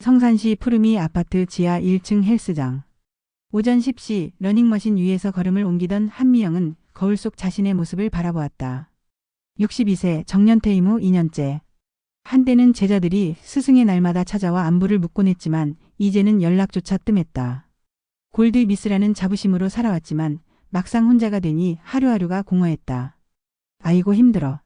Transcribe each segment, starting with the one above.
성산시 푸르미 아파트 지하 1층 헬스장. 오전 10시 러닝머신 위에서 걸음을 옮기던 한미영은 거울 속 자신의 모습을 바라보았다. 62세 정년 퇴임 후 2년째. 한때는 제자들이 스승의 날마다 찾아와 안부를 묻곤 했지만 이제는 연락조차 뜸했다. 골드미스라는 자부심으로 살아왔지만 막상 혼자가 되니 하루하루가 공허했다. 아이고 힘들어.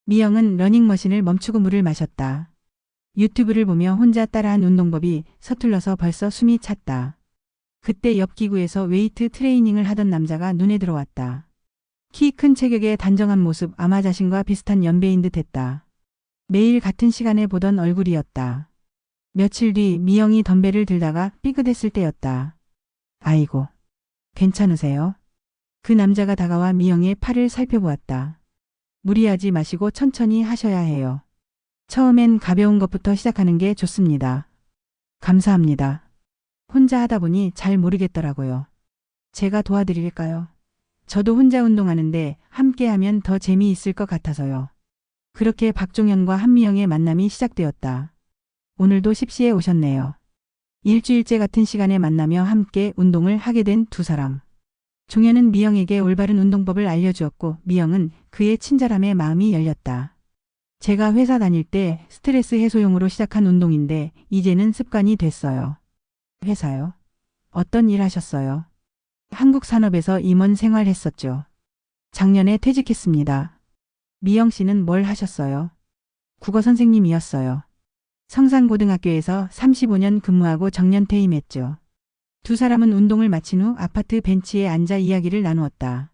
미영은 러닝머신을 멈추고 물을 마셨다. 유튜브를 보며 혼자 따라한 운동법이 서툴러서 벌써 숨이 찼다. 그때 옆 기구에서 웨이트 트레이닝을 하던 남자가 눈에 들어왔다. 키 큰 체격의 단정한 모습, 아마 자신과 비슷한 연배인 듯 했다. 매일 같은 시간에 보던 얼굴이었다. 며칠 뒤 미영이 덤벨을 들다가 삐끗했을 때였다. 아이고, 괜찮으세요? 그 남자가 다가와 미영의 팔을 살펴보았다. 무리하지 마시고 천천히 하셔야 해요. 처음엔 가벼운 것부터 시작하는 게 좋습니다. 감사합니다. 혼자 하다 보니 잘 모르겠더라고요. 제가 도와드릴까요? 저도 혼자 운동하는데 함께 하면 더 재미있을 것 같아서요. 그렇게 박종현과 한미영의 만남이 시작되었다. 오늘도 10시에 오셨네요. 일주일째 같은 시간에 만나며 함께 운동을 하게 된 두 사람. 종현은 미영에게 올바른 운동법을 알려주었고 미영은 그의 친절함에 마음이 열렸다. 제가 회사 다닐 때 스트레스 해소용으로 시작한 운동인데 이제는 습관이 됐어요. 회사요? 어떤 일 하셨어요? 한국산업에서 임원 생활했었죠. 작년에 퇴직했습니다. 미영 씨는 뭘 하셨어요? 국어 선생님이었어요. 성산고등학교에서 35년 근무하고 정년 퇴임했죠. 두 사람은 운동을 마친 후 아파트 벤치에 앉아 이야기를 나누었다.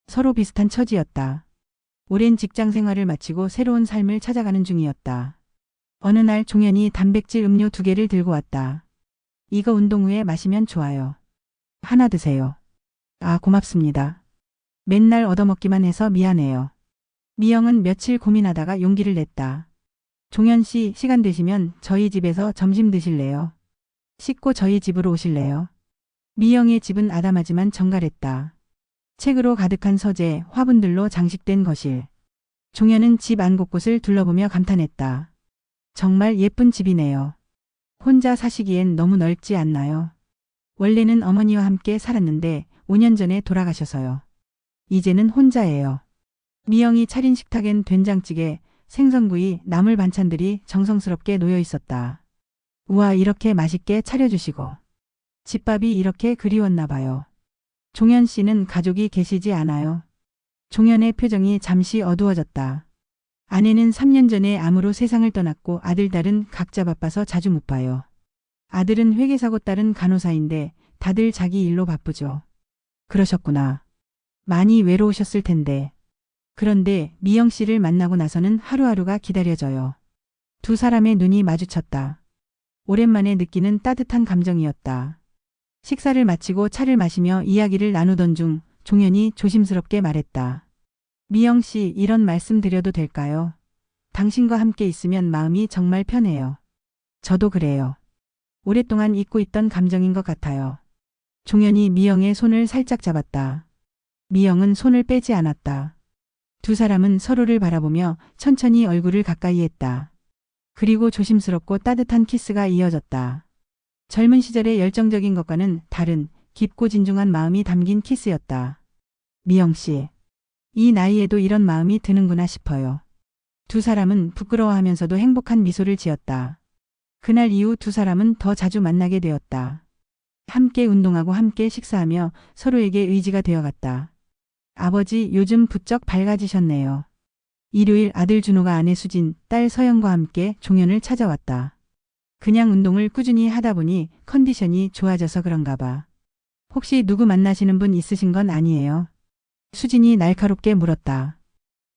서로 비슷한 처지였다. 오랜 직장 생활을 마치고 새로운 삶을 찾아가는 중이었다. 어느 날 종현이 단백질 음료 2개를 들고 왔다. 이거 운동 후에 마시면 좋아요. 하나 드세요. 아, 고맙습니다. 맨날 얻어먹기만 해서 미안해요. 미영은 며칠 고민하다가 용기를 냈다. 종현 씨, 시간 되시면 저희 집에서 점심 드실래요? 씻고 저희 집으로 오실래요? 미영의 집은 아담하지만 정갈했다. 책으로 가득한 서재, 화분들로 장식된 거실. 종현은 집 안 곳곳을 둘러보며 감탄했다. 정말 예쁜 집이네요. 혼자 사시기엔 너무 넓지 않나요? 원래는 어머니와 함께 살았는데 5년 전에 돌아가셔서요. 이제는 혼자예요. 미영이 차린 식탁엔 된장찌개, 생선구이, 나물 반찬들이 정성스럽게 놓여 있었다. 우와, 이렇게 맛있게 차려주시고. 집밥이 이렇게 그리웠나 봐요. 종현 씨는 가족이 계시지 않아요? 종현의 표정이 잠시 어두워졌다. 아내는 3년 전에 암으로 세상을 떠났고 아들, 딸은 각자 바빠서 자주 못 봐요. 아들은 회계사고 딸은 간호사인데 다들 자기 일로 바쁘죠. 그러셨구나. 많이 외로우셨을 텐데. 그런데 미영 씨를 만나고 나서는 하루하루가 기다려져요. 두 사람의 눈이 마주쳤다. 오랜만에 느끼는 따뜻한 감정이었다. 식사를 마치고 차를 마시며 이야기를 나누던 중 종현이 조심스럽게 말했다. 미영 씨, 이런 말씀 드려도 될까요? 당신과 함께 있으면 마음이 정말 편해요. 저도 그래요. 오랫동안 잊고 있던 감정인 것 같아요. 종현이 미영의 손을 살짝 잡았다. 미영은 손을 빼지 않았다. 두 사람은 서로를 바라보며 천천히 얼굴을 가까이 했다. 그리고 조심스럽고 따뜻한 키스가 이어졌다. 젊은 시절의 열정적인 것과는 다른 깊고 진중한 마음이 담긴 키스였다. 미영 씨, 이 나이에도 이런 마음이 드는구나 싶어요. 두 사람은 부끄러워하면서도 행복한 미소를 지었다. 그날 이후 두 사람은 더 자주 만나게 되었다. 함께 운동하고 함께 식사하며 서로에게 의지가 되어갔다. 아버지, 요즘 부쩍 밝아지셨네요. 일요일 아들 준호가 아내 수진, 딸 서영과 함께 종현을 찾아왔다. 그냥 운동을 꾸준히 하다 보니 컨디션이 좋아져서 그런가 봐. 혹시 누구 만나시는 분 있으신 건 아니에요? 수진이 날카롭게 물었다.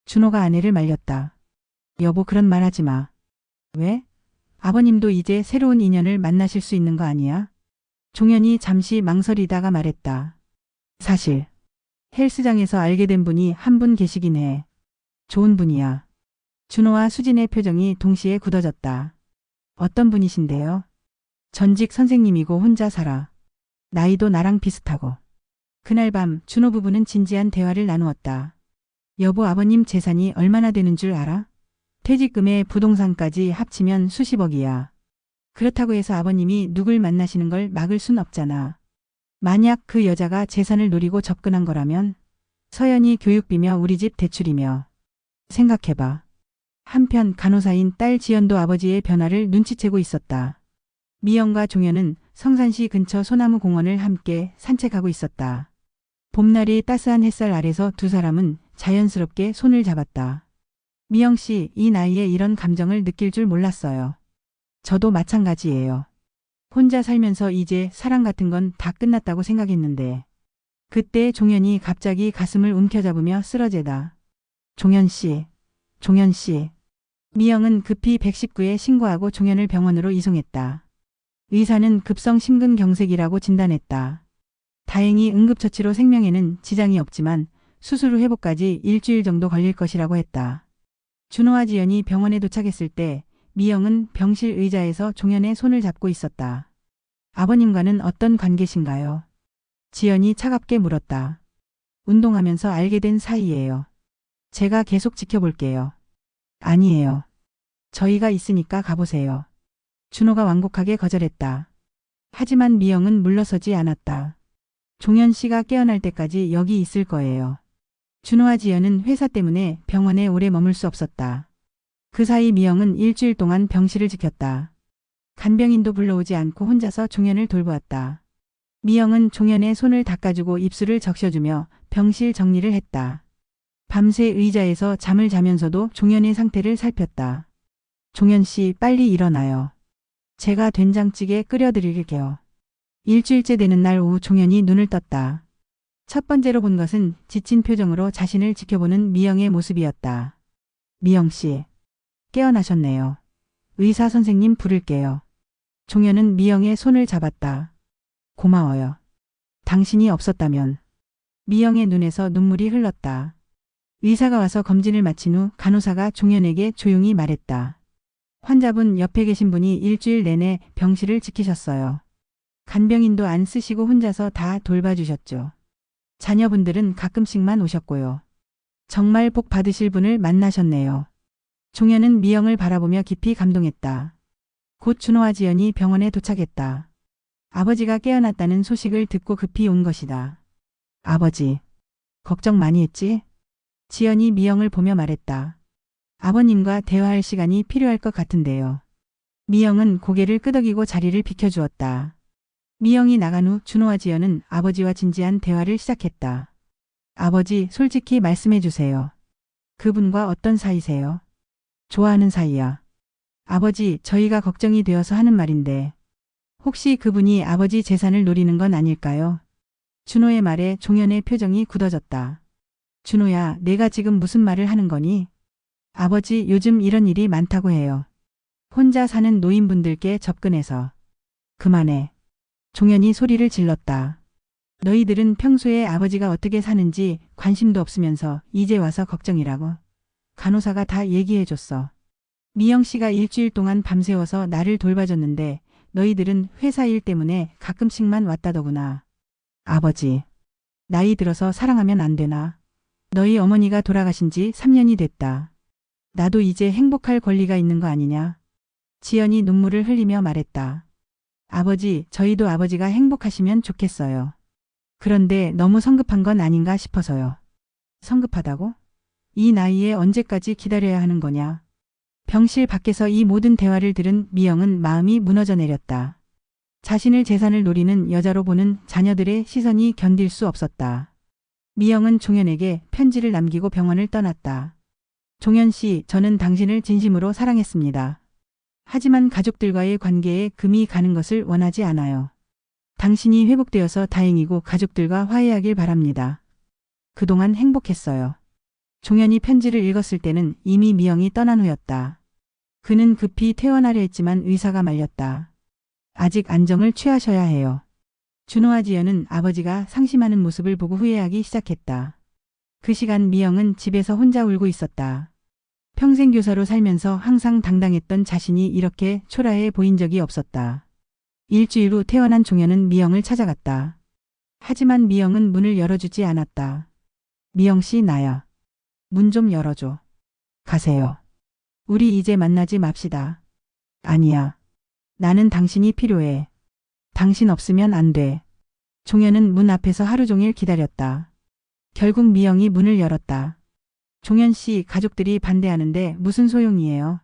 준호가 아내를 말렸다. 여보, 그런 말 하지 마. 왜? 아버님도 이제 새로운 인연을 만나실 수 있는 거 아니야? 종현이 잠시 망설이다가 말했다. 사실 헬스장에서 알게 된 분이 한 분 계시긴 해. 좋은 분이야. 준호와 수진의 표정이 동시에 굳어졌다. 어떤 분이신데요? 전직 선생님이고 혼자 살아. 나이도 나랑 비슷하고. 그날 밤 준호 부부는 진지한 대화를 나누었다. 여보, 아버님 재산이 얼마나 되는 줄 알아? 퇴직금에 부동산까지 합치면 수십억이야. 그렇다고 해서 아버님이 누굴 만나시는 걸 막을 순 없잖아. 만약 그 여자가 재산을 노리고 접근한 거라면 서연이 교육비며 우리 집 대출이며. 생각해봐. 한편 간호사인 딸 지연도 아버지의 변화를 눈치채고 있었다. 미영과 종현은 성산시 근처 소나무 공원을 함께 산책하고 있었다. 봄날이 따스한 햇살 아래서 두 사람은 자연스럽게 손을 잡았다. 미영 씨, 이 나이에 이런 감정을 느낄 줄 몰랐어요. 저도 마찬가지예요. 혼자 살면서 이제 사랑 같은 건 다 끝났다고 생각했는데. 그때 종현이 갑자기 가슴을 움켜잡으며 쓰러재다. 종현 씨, 종현 씨. 미영은 급히 119에 신고하고 종현을 병원으로 이송했다. 의사는 급성 심근경색이라고 진단했다. 다행히 응급처치로 생명에는 지장이 없지만 수술 후 회복까지 일주일 정도 걸릴 것이라고 했다. 준호와 지연이 병원에 도착했을 때 미영은 병실 의자에서 종현의 손을 잡고 있었다. 아버님과는 어떤 관계신가요? 지연이 차갑게 물었다. 운동하면서 알게 된 사이예요. 제가 계속 지켜볼게요. 아니에요. 저희가 있으니까 가보세요. 준호가 완곡하게 거절했다. 하지만 미영은 물러서지 않았다. 종현 씨가 깨어날 때까지 여기 있을 거예요. 준호와 지연은 회사 때문에 병원에 오래 머물 수 없었다. 그 사이 미영은 일주일 동안 병실을 지켰다. 간병인도 불러오지 않고 혼자서 종현을 돌보았다. 미영은 종현의 손을 닦아주고 입술을 적셔주며 병실 정리를 했다. 밤새 의자에서 잠을 자면서도 종현의 상태를 살폈다. 종현 씨, 빨리 일어나요. 제가 된장찌개 끓여드릴게요. 일주일째 되는 날 오후 종현이 눈을 떴다. 첫 번째로 본 것은 지친 표정으로 자신을 지켜보는 미영의 모습이었다. 미영 씨, 깨어나셨네요. 의사 선생님 부를게요. 종현은 미영의 손을 잡았다. 고마워요. 당신이 없었다면. 미영의 눈에서 눈물이 흘렀다. 의사가 와서 검진을 마친 후 간호사가 종현에게 조용히 말했다. 환자분 옆에 계신 분이 일주일 내내 병실을 지키셨어요. 간병인도 안 쓰시고 혼자서 다 돌봐주셨죠. 자녀분들은 가끔씩만 오셨고요. 정말 복 받으실 분을 만나셨네요. 종현은 미영을 바라보며 깊이 감동했다. 곧 준호와 지연이 병원에 도착했다. 아버지가 깨어났다는 소식을 듣고 급히 온 것이다. 아버지, 걱정 많이 했지? 지연이 미영을 보며 말했다. 아버님과 대화할 시간이 필요할 것 같은데요. 미영은 고개를 끄덕이고 자리를 비켜주었다. 미영이 나간 후 준호와 지연은 아버지와 진지한 대화를 시작했다. 아버지, 솔직히 말씀해 주세요. 그분과 어떤 사이세요? 좋아하는 사이야. 아버지, 저희가 걱정이 되어서 하는 말인데 혹시 그분이 아버지 재산을 노리는 건 아닐까요? 준호의 말에 종현의 표정이 굳어졌다. 준호야, 내가 지금 무슨 말을 하는 거니? 아버지, 요즘 이런 일이 많다고 해요. 혼자 사는 노인분들께 접근해서. 그만해. 종현이 소리를 질렀다. 너희들은 평소에 아버지가 어떻게 사는지 관심도 없으면서 이제 와서 걱정이라고. 간호사가 다 얘기해줬어. 미영 씨가 일주일 동안 밤새워서 나를 돌봐줬는데 너희들은 회사 일 때문에 가끔씩만 왔다더구나. 아버지, 나이 들어서 사랑하면 안 되나? 너희 어머니가 돌아가신 지 3년이 됐다. 나도 이제 행복할 권리가 있는 거 아니냐? 지연이 눈물을 흘리며 말했다. 아버지, 저희도 아버지가 행복하시면 좋겠어요. 그런데 너무 성급한 건 아닌가 싶어서요. 성급하다고? 이 나이에 언제까지 기다려야 하는 거냐? 병실 밖에서 이 모든 대화를 들은 미영은 마음이 무너져 내렸다. 자신을 재산을 노리는 여자로 보는 자녀들의 시선이 견딜 수 없었다. 미영은 종현에게 편지를 남기고 병원을 떠났다. 종현 씨, 저는 당신을 진심으로 사랑했습니다. 하지만 가족들과의 관계에 금이 가는 것을 원하지 않아요. 당신이 회복되어서 다행이고 가족들과 화해하길 바랍니다. 그동안 행복했어요. 종현이 편지를 읽었을 때는 이미 미영이 떠난 후였다. 그는 급히 퇴원하려 했지만 의사가 말렸다. 아직 안정을 취하셔야 해요. 준호와 지연은 아버지가 상심하는 모습을 보고 후회하기 시작했다. 그 시간 미영은 집에서 혼자 울고 있었다. 평생 교사로 살면서 항상 당당했던 자신이 이렇게 초라해 보인 적이 없었다. 일주일 후 퇴원한 종현은 미영을 찾아갔다. 하지만 미영은 문을 열어주지 않았다. 미영 씨, 나야. 문 좀 열어줘. 가세요. 우리 이제 만나지 맙시다. 아니야. 나는 당신이 필요해. 당신 없으면 안 돼. 종현은 문 앞에서 하루 종일 기다렸다. 결국 미영이 문을 열었다. 종현 씨, 가족들이 반대하는데 무슨 소용이에요?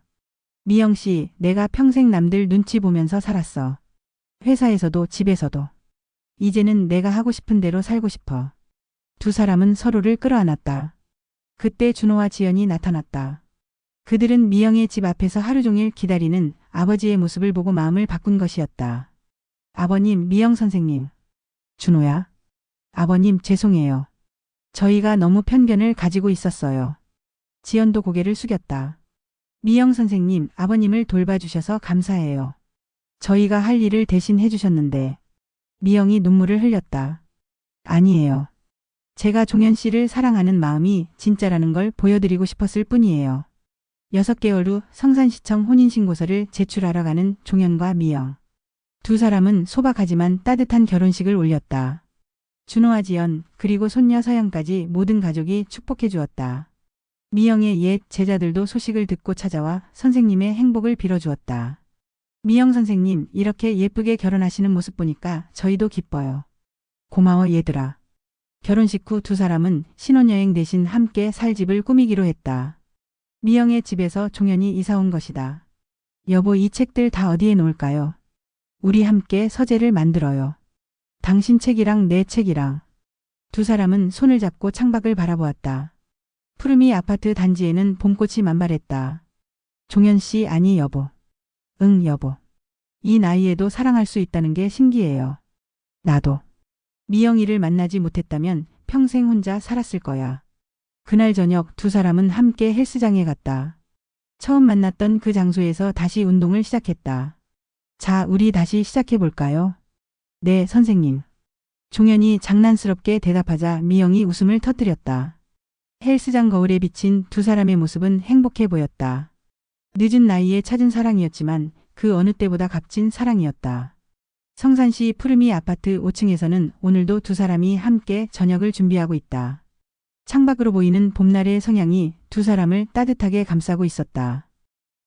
미영 씨, 내가 평생 남들 눈치 보면서 살았어. 회사에서도 집에서도. 이제는 내가 하고 싶은 대로 살고 싶어. 두 사람은 서로를 끌어안았다. 그때 준호와 지연이 나타났다. 그들은 미영의 집 앞에서 하루 종일 기다리는 아버지의 모습을 보고 마음을 바꾼 것이었다. 아버님, 미영 선생님. 준호야. 아버님, 죄송해요. 저희가 너무 편견을 가지고 있었어요. 지연도 고개를 숙였다. 미영 선생님, 아버님을 돌봐주셔서 감사해요. 저희가 할 일을 대신 해주셨는데. 미영이 눈물을 흘렸다. 아니에요. 제가 종현 씨를 사랑하는 마음이 진짜라는 걸 보여드리고 싶었을 뿐이에요. 6개월 후 성산시청 혼인신고서를 제출하러 가는 종현과 미영. 두 사람은 소박하지만 따뜻한 결혼식을 올렸다. 준호와 지연, 그리고 손녀 서연까지 모든 가족이 축복해 주었다. 미영의 옛 제자들도 소식을 듣고 찾아와 선생님의 행복을 빌어주었다. 미영 선생님, 이렇게 예쁘게 결혼하시는 모습 보니까 저희도 기뻐요. 고마워 얘들아. 결혼식 후 두 사람은 신혼여행 대신 함께 살 집을 꾸미기로 했다. 미영의 집에서 종현이 이사 온 것이다. 여보, 이 책들 다 어디에 놓을까요? 우리 함께 서재를 만들어요. 당신 책이랑 내 책이랑. 두 사람은 손을 잡고 창밖을 바라보았다. 푸르미 아파트 단지에는 봄꽃이 만발했다. 종현 씨, 아니 여보. 응 여보. 이 나이에도 사랑할 수 있다는 게 신기해요. 나도. 미영이를 만나지 못했다면 평생 혼자 살았을 거야. 그날 저녁 두 사람은 함께 헬스장에 갔다. 처음 만났던 그 장소에서 다시 운동을 시작했다. 자, 우리 다시 시작해볼까요? 네, 선생님. 종현이 장난스럽게 대답하자 미영이 웃음을 터뜨렸다. 헬스장 거울에 비친 두 사람의 모습은 행복해 보였다. 늦은 나이에 찾은 사랑이었지만 그 어느 때보다 값진 사랑이었다. 성산시 푸르미 아파트 5층에서는 오늘도 두 사람이 함께 저녁을 준비하고 있다. 창밖으로 보이는 봄날의 성향이 두 사람을 따뜻하게 감싸고 있었다.